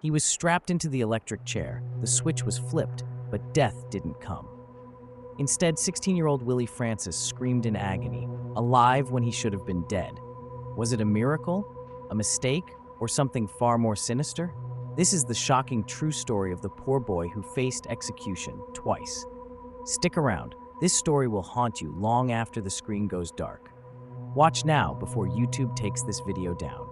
He was strapped into the electric chair, the switch was flipped, but death didn't come. Instead, 16-year-old Willie Francis screamed in agony, alive when he should have been dead. Was it a miracle, a mistake, or something far more sinister? This is the shocking true story of the poor boy who faced execution twice. Stick around, this story will haunt you long after the screen goes dark. Watch now before YouTube takes this video down.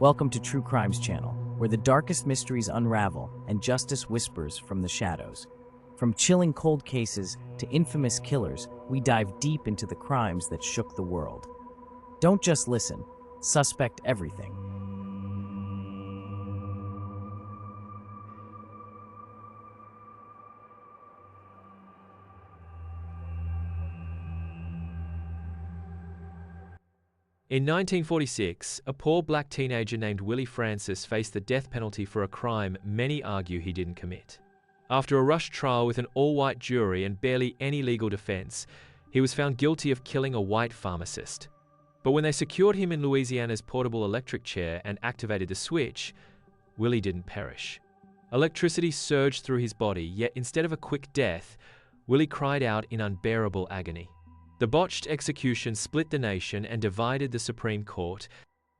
Welcome to True Crimes Channel, where the darkest mysteries unravel and justice whispers from the shadows. From chilling cold cases to infamous killers, we dive deep into the crimes that shook the world. Don't just listen, suspect everything. In 1946, a poor black teenager named Willie Francis faced the death penalty for a crime many argue he didn't commit. After a rushed trial with an all-white jury and barely any legal defense, he was found guilty of killing a white pharmacist. But when they secured him in Louisiana's portable electric chair and activated the switch, Willie didn't perish. Electricity surged through his body, yet instead of a quick death, Willie cried out in unbearable agony. The botched execution split the nation and divided the Supreme Court,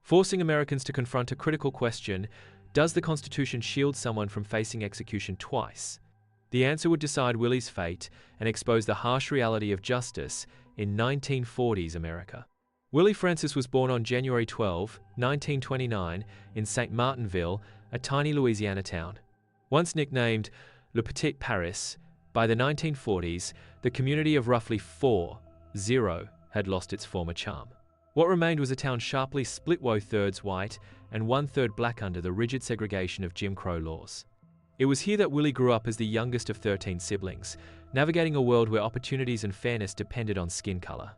forcing Americans to confront a critical question: does the Constitution shield someone from facing execution twice? The answer would decide Willie's fate and expose the harsh reality of justice in 1940s America. Willie Francis was born on January 12, 1929, in St.Martinville, a tiny Louisiana town. Once nicknamed Le Petit Paris, by the 1940s, the community of roughly 4-0 had lost its former charm. What remained was a town sharply split 2/3 white and 1/3 black under the rigid segregation of Jim Crow laws. It was here that Willie grew up as the youngest of 13 siblings, navigating a world where opportunities and fairness depended on skin color.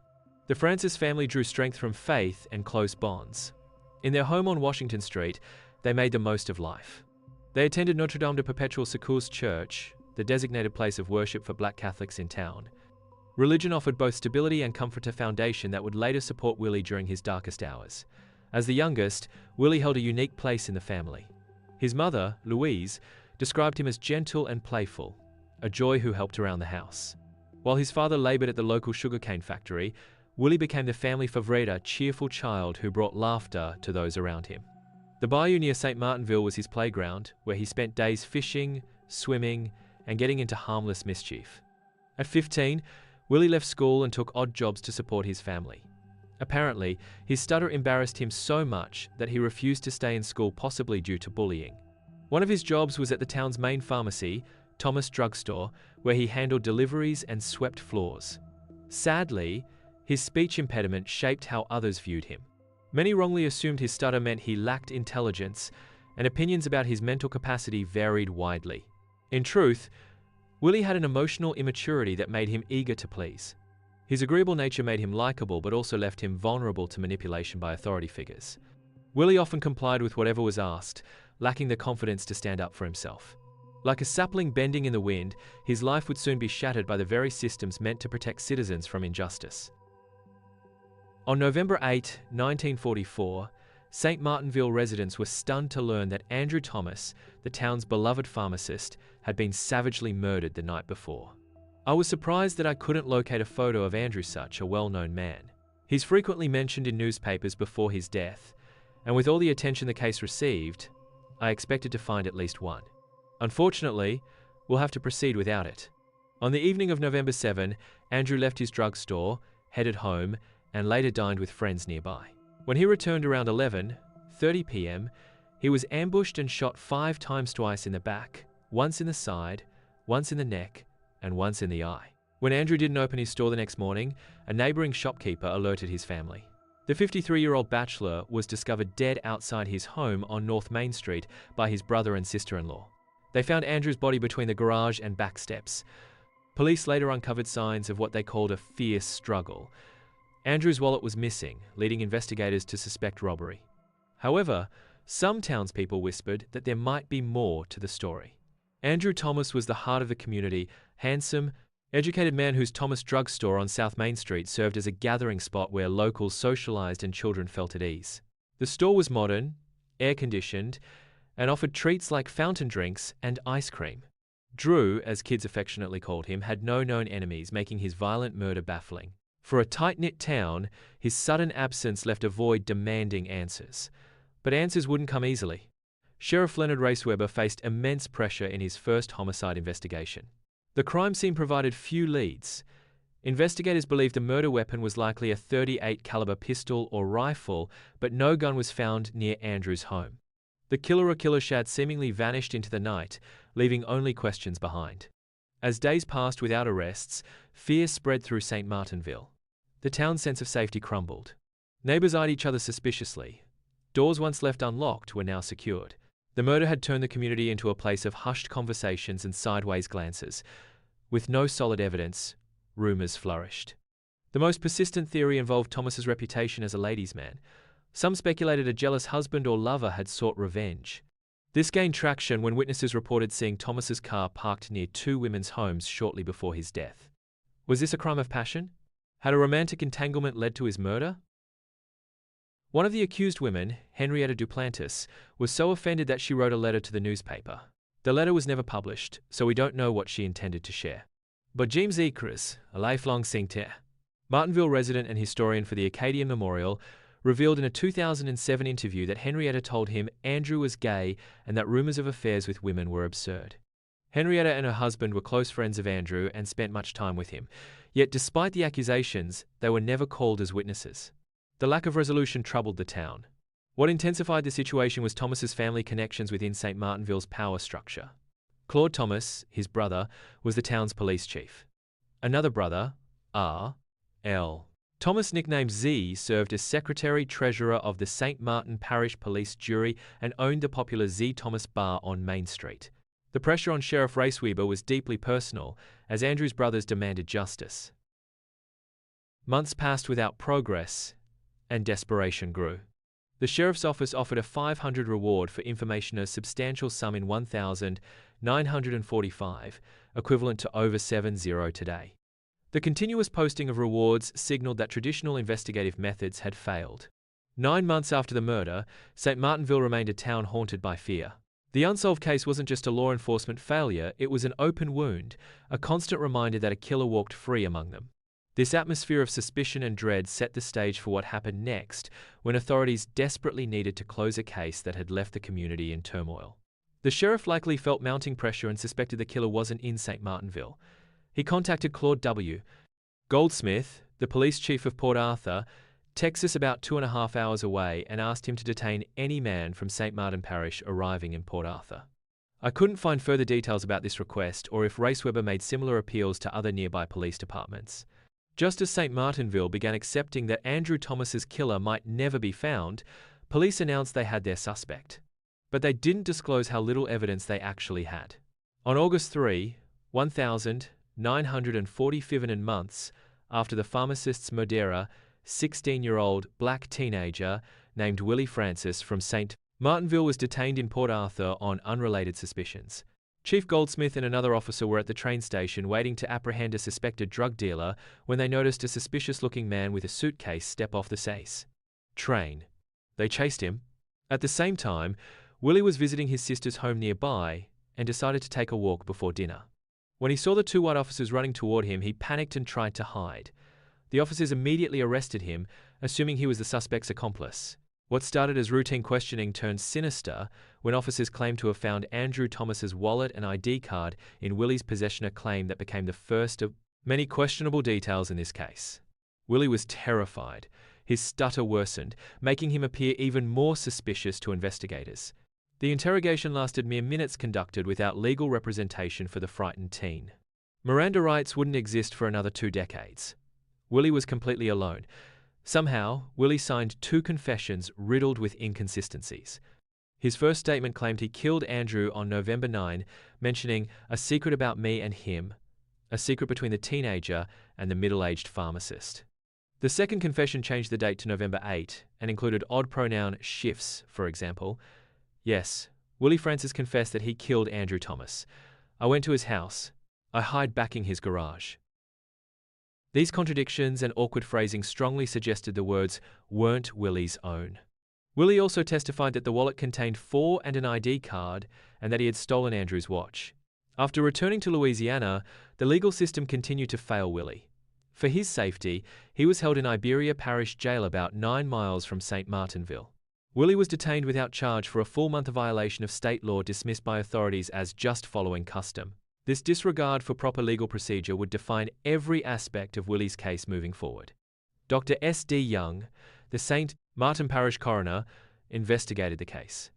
The Francis family drew strength from faith and close bonds. In their home on Washington Street, they made the most of life. They attended Notre Dame de Perpetual Secours Church, the designated place of worship for black Catholics in town. Religion offered both stability and comfort, a foundation that would later support Willie during his darkest hours. As the youngest, Willie held a unique place in the family. His mother, Louise, described him as gentle and playful, a joy who helped around the house. While his father labored at the local sugarcane factory, Willie became the family Mvrder, cheerful child who brought laughter to those around him. The bayou near St.Martinville was his playground, where he spent days fishing, swimming, and getting into harmless mischief. At 15, Willie left school and took odd jobs to support his family. Apparently, his stutter embarrassed him so much that he refused to stay in school, possibly due to bullying. One of his jobs was at the town's main pharmacy, Thomas Drugstore, where he handled deliveries and swept floors. Sadly, his speech impediment shaped how others viewed him. Many wrongly assumed his stutter meant he lacked intelligence, and opinions about his mental capacity varied widely. In truth, Willie had an emotional immaturity that made him eager to please. His agreeable nature made him likable, but also left him vulnerable to manipulation by authority figures. Willie often complied with whatever was asked, lacking the confidence to stand up for himself. Like a sapling bending in the wind, his life would soon be shattered by the very systems meant to protect citizens from injustice. On November 8, 1944, St.Martinville residents were stunned to learn that Andrew Thomas, the town's beloved pharmacist, had been savagely murdered the night before. I was surprised that I couldn't locate a photo of Andrew, such a well-known man. He's frequently mentioned in newspapers before his death, and with all the attention the case received, I expected to find at least one. Unfortunately, we'll have to proceed without it. On the evening of November 7, Andrew left his drugstore, headed home, and later dined with friends nearby. When he returned around 11:30 p.m., he was ambushed and shot 5 times, twice in the back, once in the side, once in the neck, and once in the eye. When Andrew didn't open his store the next morning, a neighboring shopkeeper alerted his family. The 53-year-old bachelor was discovered dead outside his home on North Main Street by his brother and sister-in-law. They found Andrew's body between the garage and back steps. Police later uncovered signs of what they called a fierce struggle. Andrew's wallet was missing, leading investigators to suspect robbery. However, some townspeople whispered that there might be more to the story. Andrew Thomas was the heart of the community, handsome, Educated man whose Thomas drugstore on South Main Street served as a gathering spot where locals socialized and children felt at ease. The store was modern, air-conditioned, and offered treats like fountain drinks and ice cream. Drew, as kids affectionately called him, had no known enemies, making his violent murder baffling. For a tight-knit town, his sudden absence left a void demanding answers. But answers wouldn't come easily. Sheriff Leonard Raceweber faced immense pressure in his first homicide investigation. The crime scene provided few leads. Investigators believed the murder weapon was likely a .38 caliber pistol or rifle, but no gun was found near Andrew's home. The killer or killers had seemingly vanished into the night, leaving only questions behind. As days passed without arrests, fear spread through St.Martinville. The town's sense of safety crumbled. Neighbors eyed each other suspiciously. Doors once left unlocked were now secured. The murder had turned the community into a place of hushed conversations and sideways glances. With no solid evidence, rumors flourished. The most persistent theory involved Thomas's reputation as a ladies' man. Some speculated a jealous husband or lover had sought revenge. This gained traction when witnesses reported seeing Thomas's car parked near two women's homes shortly before his death. Was this a crime of passion? Had a romantic entanglement led to his murder? One of the accused women, Henrietta Duplantis, was so offended that she wrote a letter to the newspaper. The letter was never published, so we don't know what she intended to share. But James Ekres, a lifelong St.Martinville resident and historian for the Acadian Memorial, revealed in a 2007 interview that Henrietta told him Andrew was gay and that rumors of affairs with women were absurd. Henrietta and her husband were close friends of Andrew and spent much time with him. Yet despite the accusations, they were never called as witnesses. The lack of resolution troubled the town. What intensified the situation was Thomas's family connections within St. Martinville's power structure. Claude Thomas, his brother, was the town's police chief. Another brother, R.L. Thomas, nicknamed Z, served as secretary-treasurer of the St. Martin Parish Police Jury and owned the popular Z Thomas Bar on Main Street. The pressure on Sheriff Raceweber was deeply personal, as Andrew's brothers demanded justice. Months passed without progress, and desperation grew. The sheriff's office offered a $500 reward for information, a substantial sum in $1,945, equivalent to over $70 today. The continuous posting of rewards signaled that traditional investigative methods had failed. 9 months after the murder, St. Martinville remained a town haunted by fear. The unsolved case wasn't just a law enforcement failure, it was an open wound, a constant reminder that a killer walked free among them. This atmosphere of suspicion and dread set the stage for what happened next, when authorities desperately needed to close a case that had left the community in turmoil. The sheriff likely felt mounting pressure and suspected the killer wasn't in St. Martinville. He contacted Claude W. Goldsmith, the police chief of Port Arthur, Texas, about 2.5 hours away, and asked him to detain any man from St. Martin Parish arriving in Port Arthur. I couldn't find further details about this request or if Raceweber made similar appeals to other nearby police departments. Just as St. Martinville began accepting that Andrew Thomas's killer might never be found, police announced they had their suspect. But they didn't disclose how little evidence they actually had. On August 3, 1947 months after the pharmacist's murderer, 16-year-old black teenager named Willie Francis from St. Martinville was detained in Port Arthur on unrelated suspicions. Chief Goldsmith and another officer were at the train station waiting to apprehend a suspected drug dealer when they noticed a suspicious-looking man with a suitcase step off the train. They chased him. At the same time, Willie was visiting his sister's home nearby and decided to take a walk before dinner. When he saw the two white officers running toward him, he panicked and tried to hide. The officers immediately arrested him, assuming he was the suspect's accomplice. What started as routine questioning turned sinister when officers claimed to have found Andrew Thomas's wallet and ID card in Willie's possession, a claim that became the first of many questionable details in this case. Willie was terrified. His stutter worsened, making him appear even more suspicious to investigators. The interrogation lasted mere minutes, conducted without legal representation for the frightened teen. Miranda rights wouldn't exist for another 2 decades. Willie was completely alone. Somehow, Willie signed 2 confessions riddled with inconsistencies. His first statement claimed he killed Andrew on November 9, mentioning a secret about me and him, a secret between the teenager and the middle-aged pharmacist. The second confession changed the date to November 8 and included odd pronoun shifts, for example. Yes, Willie Francis confessed that he killed Andrew Thomas. I went to his house. I hid backing his garage. These contradictions and awkward phrasing strongly suggested the words weren't Willie's own. Willie also testified that the wallet contained $4 and an ID card and that he had stolen Andrew's watch. After returning to Louisiana, the legal system continued to fail Willie. For his safety, he was held in Iberia Parish Jail about 9 miles from St.Martinville. Willie was detained without charge for a full month of violation of state law dismissed by authorities as just following custom. This disregard for proper legal procedure would define every aspect of Willie's case moving forward. Dr. S.D. Young, the St. Martin Parish coroner, investigated the case.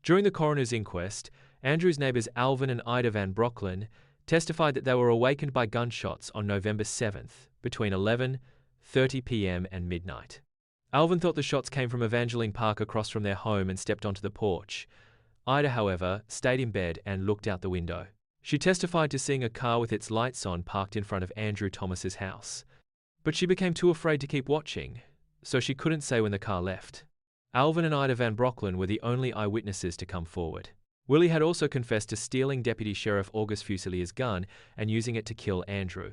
During the coroner's inquest, Andrew's neighbors Alvin and Ida Van Brocklin testified that they were awakened by gunshots on November 7th between 11:30 p.m. and midnight. Alvin thought the shots came from Evangeline Park across from their home and stepped onto the porch. Ida, however, stayed in bed and looked out the window. She testified to seeing a car with its lights on parked in front of Andrew Thomas's house. But she became too afraid to keep watching, so she couldn't say when the car left. Alvin and Ida Van Brocklin were the only eyewitnesses to come forward. Willie had also confessed to stealing Deputy Sheriff August Fusilier's gun and using it to kill Andrew.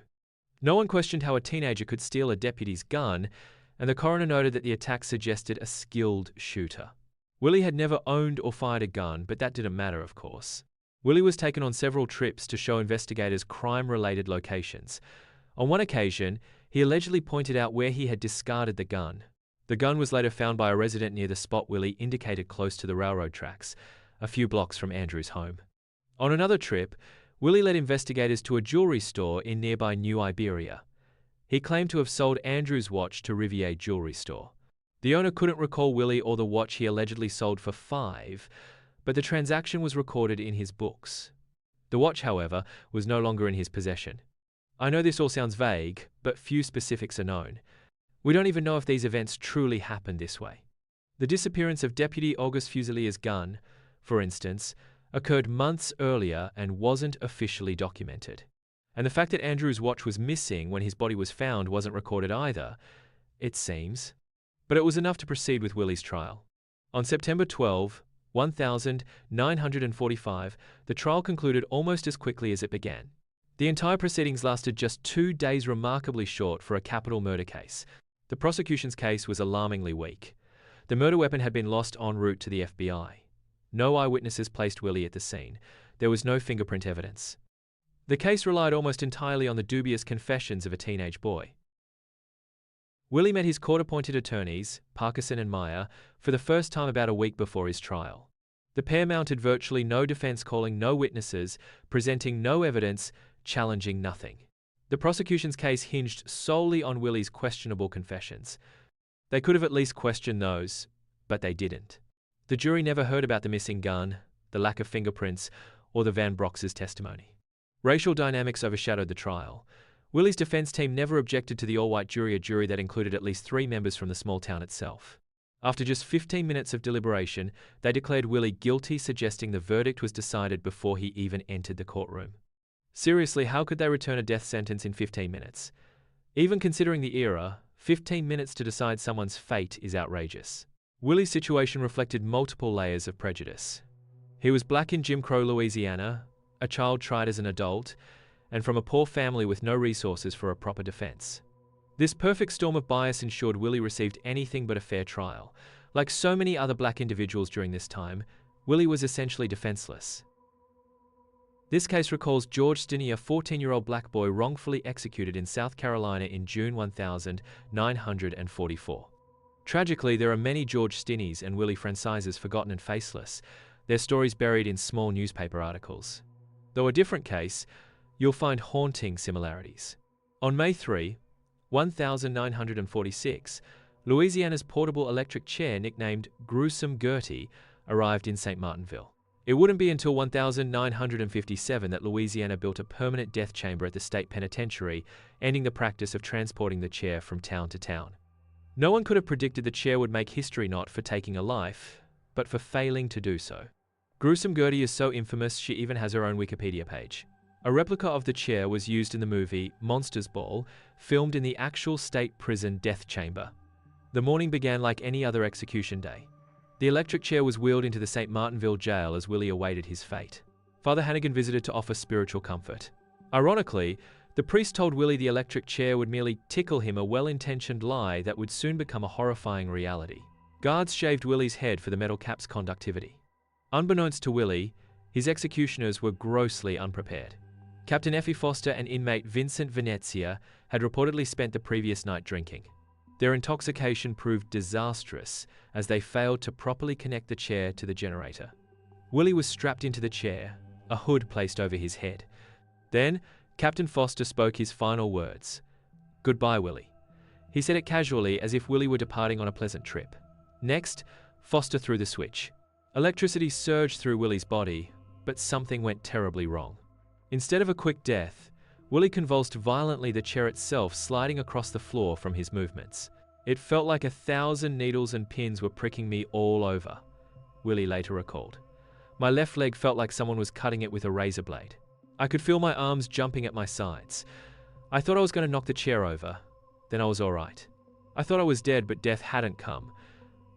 No one questioned how a teenager could steal a deputy's gun, and the coroner noted that the attack suggested a skilled shooter. Willie had never owned or fired a gun, but that didn't matter, of course. Willie was taken on several trips to show investigators crime-related locations. On one occasion, he allegedly pointed out where he had discarded the gun. The gun was later found by a resident near the spot Willie indicated close to the railroad tracks, a few blocks from Andrew's home. On another trip, Willie led investigators to a jewelry store in nearby New Iberia. He claimed to have sold Andrew's watch to Rivier Jewelry Store. The owner couldn't recall Willie or the watch he allegedly sold for $5, but the transaction was recorded in his books. The watch, however, was no longer in his possession. I know this all sounds vague, but few specifics are known. We don't even know if these events truly happened this way. The disappearance of Deputy August Fusilier's gun, for instance, occurred months earlier and wasn't officially documented. And the fact that Andrew's watch was missing when his body was found wasn't recorded either, it seems. But it was enough to proceed with Willie's trial. On September 12, 1945, the trial concluded almost as quickly as it began. The entire proceedings lasted just 2 days, remarkably short for a capital murder case. The prosecution's case was alarmingly weak. The murder weapon had been lost en route to the FBI. No eyewitnesses placed Willie at the scene. There was no fingerprint evidence. The case relied almost entirely on the dubious confessions of a teenage boy. Willie met his court-appointed attorneys, Parkinson and Meyer, for the first time about a week before his trial. The pair mounted virtually no defense, calling no witnesses, presenting no evidence, challenging nothing. The prosecution's case hinged solely on Willie's questionable confessions. They could have at least questioned those, but they didn't. The jury never heard about the missing gun, the lack of fingerprints, or the Van Brox's testimony. Racial dynamics overshadowed the trial. Willie's defense team never objected to the all-white jury, a jury that included at least 3 members from the small town itself. After just 15 minutes of deliberation, they declared Willie guilty, suggesting the verdict was decided before he even entered the courtroom. Seriously, how could they return a death sentence in 15 minutes? Even considering the era, 15 minutes to decide someone's fate is outrageous. Willie's situation reflected multiple layers of prejudice. He was black in Jim Crow, Louisiana, a child tried as an adult, and from a poor family with no resources for a proper defense. This perfect storm of bias ensured Willie received anything but a fair trial. Like so many other black individuals during this time, Willie was essentially defenseless. This case recalls George Stinney, a 14-year-old black boy wrongfully executed in South Carolina in June 1944. Tragically, there are many George Stinneys and Willie Francises forgotten and faceless, their stories buried in small newspaper articles. Though a different case, you'll find haunting similarities. On May 3, 1946, Louisiana's portable electric chair nicknamed Gruesome Gertie arrived in St.Martinville. It wouldn't be until 1957 that Louisiana built a permanent death chamber at the state penitentiary, ending the practice of transporting the chair from town to town. No one could have predicted the chair would make history not for taking a life, but for failing to do so. Gruesome Gertie is so infamous she even has her own Wikipedia page. A replica of the chair was used in the movie Monsters Ball, filmed in the actual state prison death chamber. The morning began like any other execution day. The electric chair was wheeled into the St. Martinville jail as Willie awaited his fate. Father Hannigan visited to offer spiritual comfort. Ironically, The priest told Willie the electric chair would merely tickle him, a well-intentioned lie that would soon become a horrifying reality. Guards shaved Willie's head for the metal cap's conductivity. Unbeknownst to Willie, his executioners were grossly unprepared. Captain Effie Foster and inmate Vincent Venezia had reportedly spent the previous night drinking. Their intoxication proved disastrous as they failed to properly connect the chair to the generator. Willie was strapped into the chair, a hood placed over his head. Then, Captain Foster spoke his final words. "Goodbye, Willie." He said it casually, as if Willie were departing on a pleasant trip. Next, Foster threw the switch. Electricity surged through Willie's body, but something went terribly wrong. Instead of a quick death, Willie convulsed violently, the chair itself sliding across the floor from his movements. "It felt like 1,000 needles and pins were pricking me all over," Willie later recalled. "My left leg felt like someone was cutting it with a razor blade. I could feel my arms jumping at my sides. I thought I was going to knock the chair over. Then I was all right. I thought I was dead, but death hadn't come.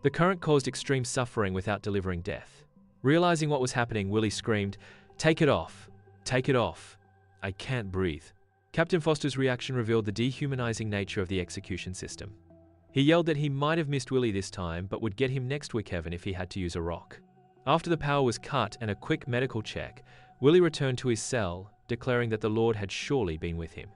The current caused extreme suffering without delivering death." Realizing what was happening, Willie screamed, "Take it off! Take it off! I can't breathe." Captain Foster's reaction revealed the dehumanizing nature of the execution system. He yelled that he might have missed Willie this time, but would get him next week heaven if he had to use a rock. After the power was cut and a quick medical check, Willie returned to his cell, declaring that the Lord had surely been with him.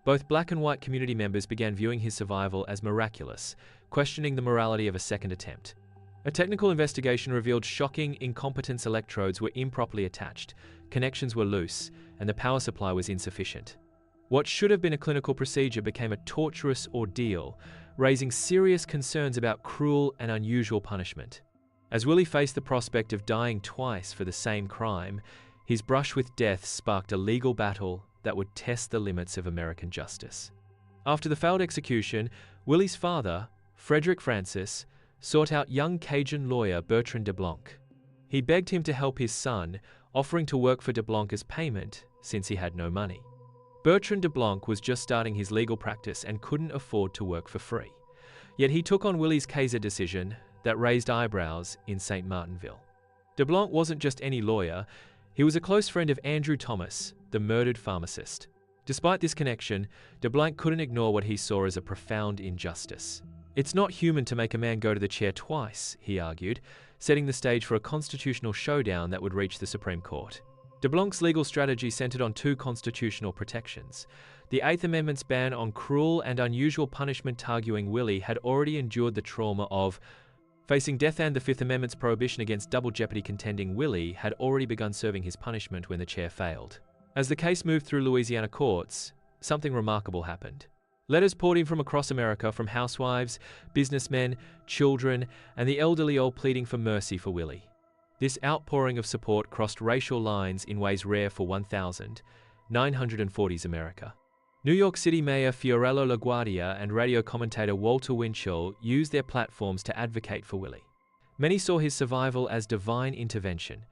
Both black and white community members began viewing his survival as miraculous, questioning the morality of a second attempt. A technical investigation revealed shocking incompetence: electrodes were improperly attached, connections were loose, and the power supply was insufficient. What should have been a clinical procedure became a torturous ordeal, raising serious concerns about cruel and unusual punishment. As Willie faced the prospect of dying twice for the same crime, his brush with death sparked a legal battle that would test the limits of American justice. After the failed execution, Willie's father, Frederick Francis, sought out young Cajun lawyer Bertrand DeBlanc. He begged him to help his son, offering to work for DeBlanc as payment since he had no money. Bertrand DeBlanc was just starting his legal practice and couldn't afford to work for free. Yet he took on Willie's Kaiser decision that raised eyebrows in St.Martinville. DeBlanc wasn't just any lawyer, he was a close friend of Andrew Thomas, the murdered pharmacist. Despite this connection, DeBlanc couldn't ignore what he saw as a profound injustice. "It's not human to make a man go to the chair twice," he argued, setting the stage for a constitutional showdown that would reach the Supreme Court. DeBlanc's legal strategy centered on two constitutional protections: the Eighth Amendment's ban on cruel and unusual punishment, arguing Willie had already endured the trauma of facing death, and the Fifth Amendment's prohibition against double jeopardy, contending Willie had already begun serving his punishment when the chair failed. As the case moved through Louisiana courts, something remarkable happened. Letters poured in from across America, from housewives, businessmen, children, and the elderly, all pleading for mercy for Willie. This outpouring of support crossed racial lines in ways rare for 1940s America. New York City Mayor Fiorello LaGuardia and radio commentator Walter Winchell used their platforms to advocate for Willie. Many saw his survival as divine intervention.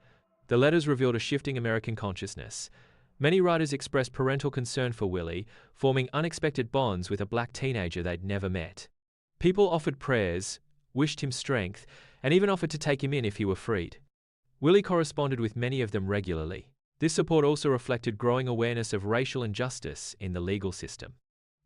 The letters revealed a shifting American consciousness. Many writers expressed parental concern for Willie, forming unexpected bonds with a black teenager they'd never met. People offered prayers, wished him strength, and even offered to take him in if he were freed. Willie corresponded with many of them regularly. This support also reflected growing awareness of racial injustice in the legal system.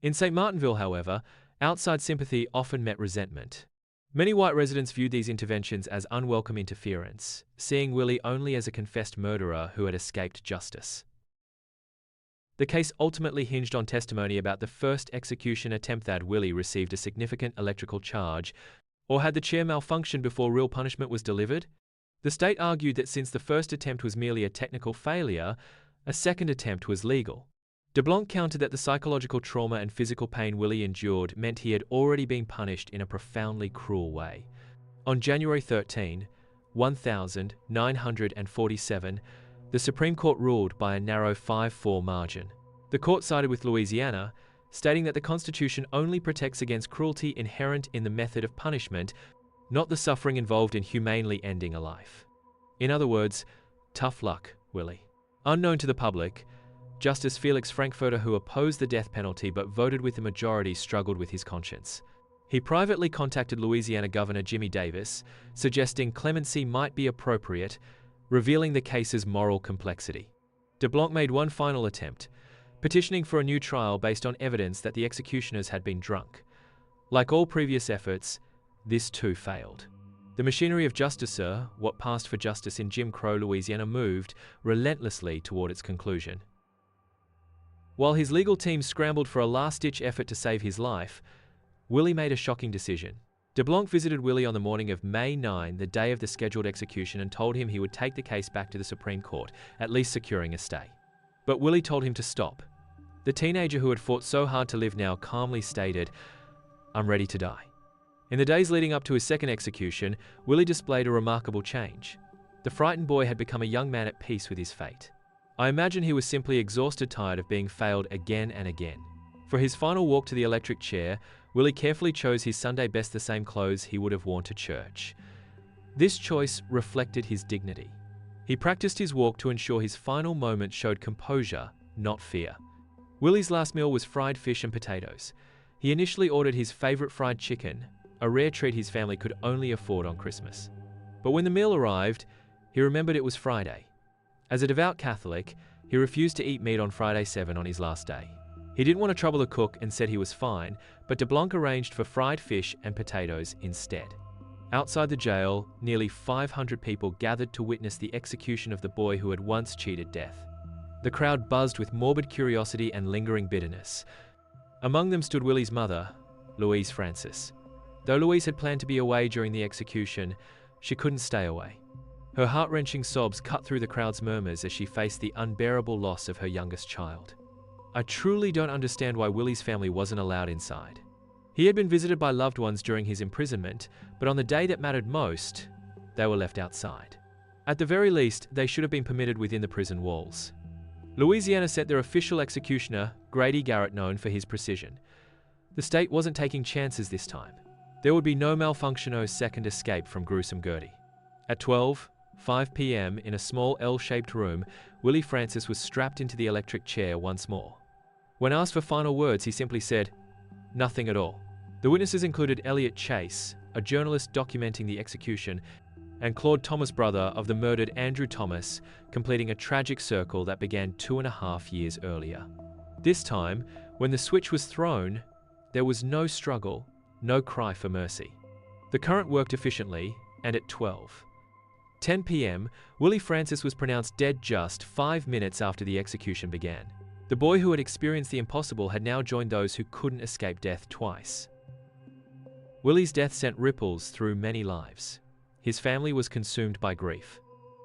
In St.Martinville, however, outside sympathy often met resentment. Many white residents viewed these interventions as unwelcome interference, seeing Willie only as a confessed murderer who had escaped justice. The case ultimately hinged on testimony about the first execution attempt. That Willie received a significant electrical charge, or had the chair malfunctioned before real punishment was delivered? The state argued that since the first attempt was merely a technical failure, a second attempt was legal. DeBlanc countered that the psychological trauma and physical pain Willie endured meant he had already been punished in a profoundly cruel way. On January 13, 1947, the Supreme Court ruled by a narrow 5-4 margin. The court sided with Louisiana, stating that the Constitution only protects against cruelty inherent in the method of punishment, not the suffering involved in humanely ending a life. In other words, tough luck, Willie. Unknown to the public, Justice Felix Frankfurter, who opposed the death penalty but voted with the majority, struggled with his conscience. He privately contacted Louisiana Governor Jimmy Davis, suggesting clemency might be appropriate, revealing the case's moral complexity. DeBlanc made one final attempt, petitioning for a new trial based on evidence that the executioners had been drunk. Like all previous efforts, this too failed. The machinery of justice, what passed for justice in Jim Crow Louisiana, moved relentlessly toward its conclusion. While his legal team scrambled for a last-ditch effort to save his life, Willie made a shocking decision. DeBlanc visited Willie on the morning of May 9, the day of the scheduled execution, and told him he would take the case back to the Supreme Court, at least securing a stay. But Willie told him to stop. The teenager who had fought so hard to live now calmly stated, "I'm ready to die." In the days leading up to his second execution, Willie displayed a remarkable change. The frightened boy had become a young man at peace with his fate. I imagine he was simply exhausted, tired of being failed again and again. For his final walk to the electric chair, Willie carefully chose his Sunday best, the same clothes he would have worn to church. This choice reflected his dignity. He practiced his walk to ensure his final moment showed composure, not fear. Willie's last meal was fried fish and potatoes. He initially ordered his favorite fried chicken, a rare treat his family could only afford on Christmas. But when the meal arrived, he remembered it was Friday. As a devout Catholic, he refused to eat meat on Friday 7 on his last day. He didn't want to trouble the cook and said he was fine, but DeBlanc arranged for fried fish and potatoes instead. Outside the jail, nearly 500 people gathered to witness the execution of the boy who had once cheated death. The crowd buzzed with morbid curiosity and lingering bitterness. Among them stood Willie's mother, Louise Francis. Though Louise had planned to be away during the execution, she couldn't stay away. Her heart-wrenching sobs cut through the crowd's murmurs as she faced the unbearable loss of her youngest child. I truly don't understand why Willie's family wasn't allowed inside. He had been visited by loved ones during his imprisonment, but on the day that mattered most, they were left outside. At the very least, they should have been permitted within the prison walls. Louisiana sent their official executioner, Grady Garrett, known for his precision. The state wasn't taking chances this time. There would be no malfunctiono's second escape from Gruesome Gertie. At 12:05 p.m. in a small L-shaped room, Willie Francis was strapped into the electric chair once more. When asked for final words, he simply said, "Nothing at all." The witnesses included Elliot Chase, a journalist documenting the execution, and Claude Thomas, brother of the murdered Andrew Thomas, completing a tragic circle that began 2.5 years earlier. This time, when the switch was thrown, there was no struggle, no cry for mercy. The current worked efficiently, and at 12:10 p.m., Willie Francis was pronounced dead just 5 minutes after the execution began. The boy who had experienced the impossible had now joined those who couldn't escape death twice. Willie's death sent ripples through many lives. His family was consumed by grief.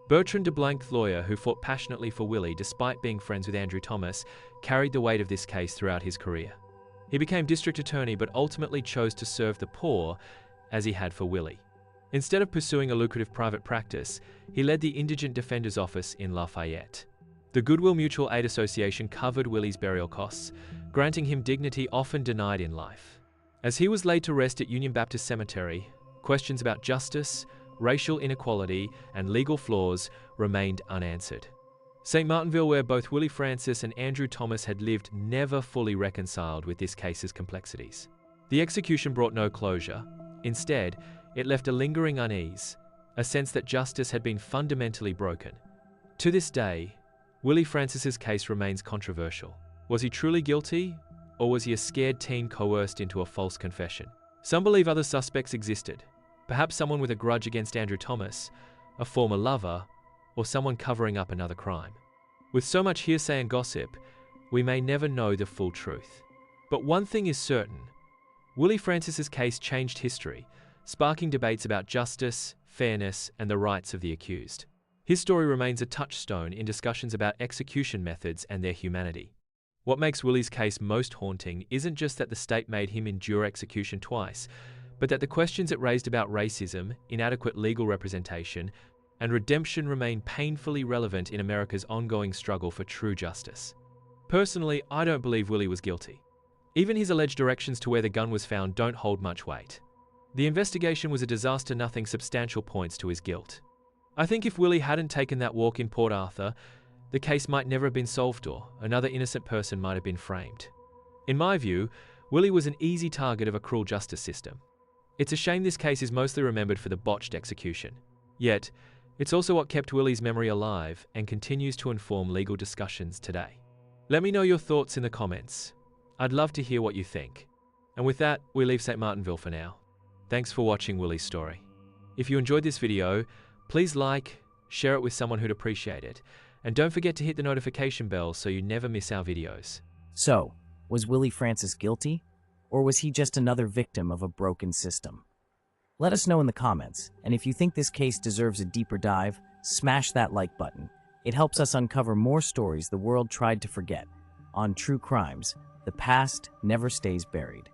Bertrand DeBlanc's lawyer, who fought passionately for Willie despite being friends with Andrew Thomas, carried the weight of this case throughout his career. He became district attorney but ultimately chose to serve the poor as he had for Willie. Instead of pursuing a lucrative private practice, he led the Indigent Defender's Office in Lafayette. The Goodwill Mutual Aid Association covered Willie's burial costs, granting him dignity often denied in life. As he was laid to rest at Union Baptist Cemetery, questions about justice, racial inequality, and legal flaws remained unanswered. St.Martinville, where both Willie Francis and Andrew Thomas had lived, never fully reconciled with this case's complexities. The execution brought no closure. Instead, it left a lingering unease, a sense that justice had been fundamentally broken. To this day, Willie Francis's case remains controversial. Was he truly guilty, or was he a scared teen coerced into a false confession? Some believe other suspects existed, perhaps someone with a grudge against Andrew Thomas, a former lover, or someone covering up another crime. With so much hearsay and gossip, we may never know the full truth. But one thing is certain: Willie Francis's case changed history, sparking debates about justice, fairness, and the rights of the accused. His story remains a touchstone in discussions about execution methods and their humanity. What makes Willie's case most haunting isn't just that the state made him endure execution twice, but that the questions it raised about racism, inadequate legal representation, and redemption remain painfully relevant in America's ongoing struggle for true justice. Personally, I don't believe Willie was guilty. Even his alleged directions to where the gun was found don't hold much weight. The investigation was a disaster, nothing substantial points to his guilt. I think if Willie hadn't taken that walk in Port Arthur, the case might never have been solved, or another innocent person might have been framed. In my view, Willie was an easy target of a cruel justice system. It's a shame this case is mostly remembered for the botched execution. Yet, it's also what kept Willie's memory alive and continues to inform legal discussions today. Let me know your thoughts in the comments. I'd love to hear what you think. And with that, we leave St. Martinville for now. Thanks for watching Willie's story. If you enjoyed this video, please like, share it with someone who'd appreciate it, and don't forget to hit the notification bell so you never miss our videos. So, was Willie Francis guilty? Or was he just another victim of a broken system? Let us know in the comments, and if you think this case deserves a deeper dive, smash that like button. It helps us uncover more stories the world tried to forget. On True Crimes, the past never stays buried.